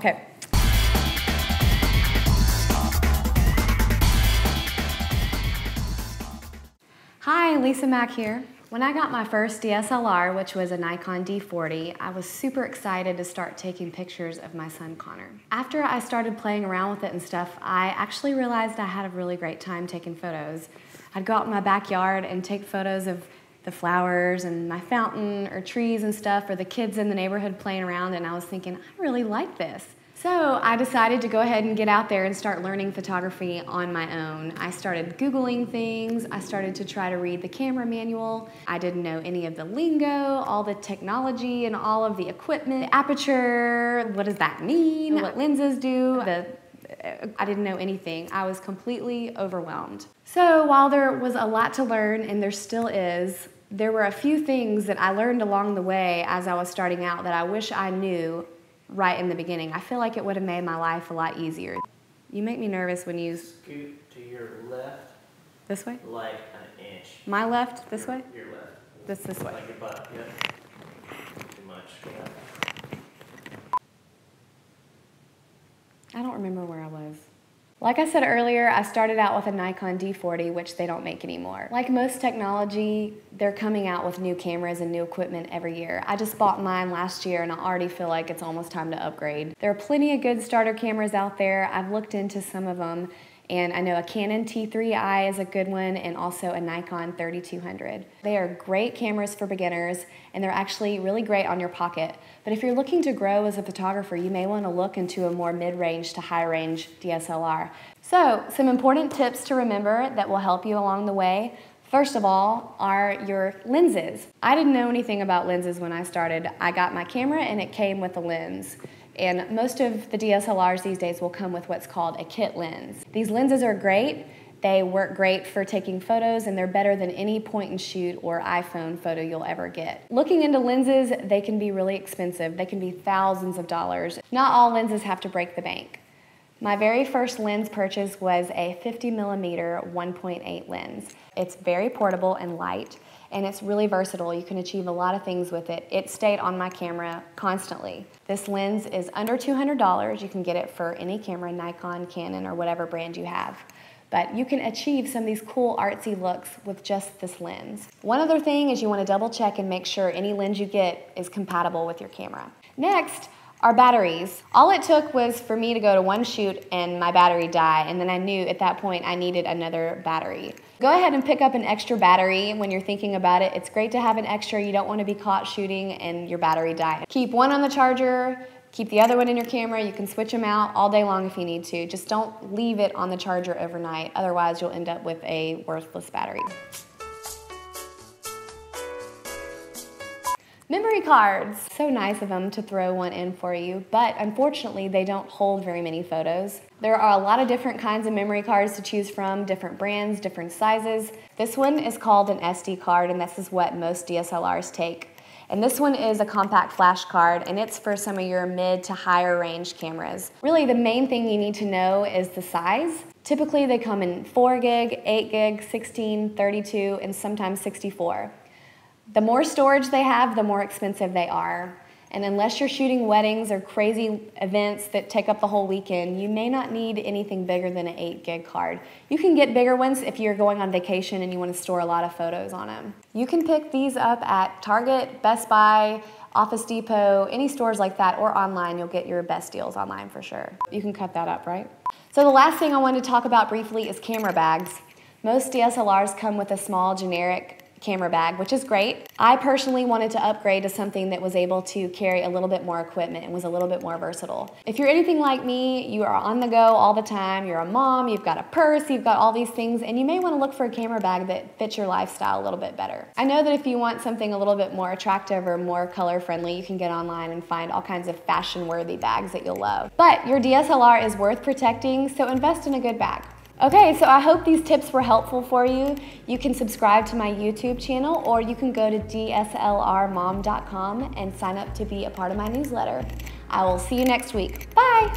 Okay. Hi, Lisa Mack here. When I got my first DSLR, which was a Nikon D40, I was super excited to start taking pictures of my son Connor. After I started playing around with it and stuff, I actually realized I had a really great time taking photos. I'd go out in my backyard and take photos of the flowers and my fountain or trees and stuff, or the kids in the neighborhood playing around, and I was thinking, I really like this. So I decided to go ahead and get out there and start learning photography on my own. I started Googling things. I started to try to read the camera manual. I didn't know any of the lingo, all the technology and all of the equipment. The aperture, what does that mean? What lenses do? I didn't know anything. I was completely overwhelmed. So while there was a lot to learn, and there still is, there were a few things that I learned along the way as I was starting out that I wish I knew right in the beginning. I feel like it would have made my life a lot easier. You make me nervous when you... Scoot to your left. This way? Like an inch. My left? This way? Your left. This way. Like your butt, yep. Too much. Yeah. I don't remember where I was. Like I said earlier, I started out with a Nikon D40, which they don't make anymore. Like most technology, they're coming out with new cameras and new equipment every year. I just bought mine last year and I already feel like it's almost time to upgrade. There are plenty of good starter cameras out there. I've looked into some of them, and I know a Canon T3i is a good one, and also a Nikon 3200. They are great cameras for beginners, and they're actually really great on your pocket. But if you're looking to grow as a photographer, you may want to look into a more mid-range to high-range DSLR. So, some important tips to remember that will help you along the way. First of all are your lenses. I didn't know anything about lenses when I started. I got my camera and it came with a lens. And most of the DSLRs these days will come with what's called a kit lens. These lenses are great. They work great for taking photos, and they're better than any point and shoot or iPhone photo you'll ever get. Looking into lenses, they can be really expensive. They can be thousands of dollars. Not all lenses have to break the bank. My very first lens purchase was a 50mm 1.8 lens. It's very portable and light, and it's really versatile. You can achieve a lot of things with it. It stayed on my camera constantly. This lens is under $200. You can get it for any camera, Nikon, Canon, or whatever brand you have. But you can achieve some of these cool artsy looks with just this lens. One other thing is you want to double check and make sure any lens you get is compatible with your camera. Next are batteries. All it took was for me to go to one shoot and my battery die, and then I knew at that point I needed another battery. Go ahead and pick up an extra battery when you're thinking about it. It's great to have an extra. You don't want to be caught shooting and your battery die. Keep one on the charger, keep the other one in your camera. You can switch them out all day long if you need to. Just don't leave it on the charger overnight, otherwise you'll end up with a worthless battery. Memory cards. So nice of them to throw one in for you, but unfortunately they don't hold very many photos. There are a lot of different kinds of memory cards to choose from, different brands, different sizes. This one is called an SD card, and this is what most DSLRs take. And this one is a compact flash card, and it's for some of your mid to higher range cameras. Really, the main thing you need to know is the size. Typically they come in 4 gig, 8 gig, 16, 32, and sometimes 64. The more storage they have, the more expensive they are. And unless you're shooting weddings or crazy events that take up the whole weekend, you may not need anything bigger than an 8 gig card. You can get bigger ones if you're going on vacation and you want to store a lot of photos on them. You can pick these up at Target, Best Buy, Office Depot, any stores like that, or online. You'll get your best deals online for sure. You can cut that up, right? So the last thing I wanted to talk about briefly is camera bags. Most DSLRs come with a small generic camera bag, which is great. I personally wanted to upgrade to something that was able to carry a little bit more equipment and was a little bit more versatile. If you're anything like me, you are on the go all the time, you're a mom, you've got a purse, you've got all these things, and you may want to look for a camera bag that fits your lifestyle a little bit better. I know that if you want something a little bit more attractive or more color friendly, you can get online and find all kinds of fashion-worthy bags that you'll love. But your DSLR is worth protecting, so invest in a good bag. Okay, so I hope these tips were helpful for you. You can subscribe to my YouTube channel, or you can go to DSLRmom.com and sign up to be a part of my newsletter. I will see you next week. Bye!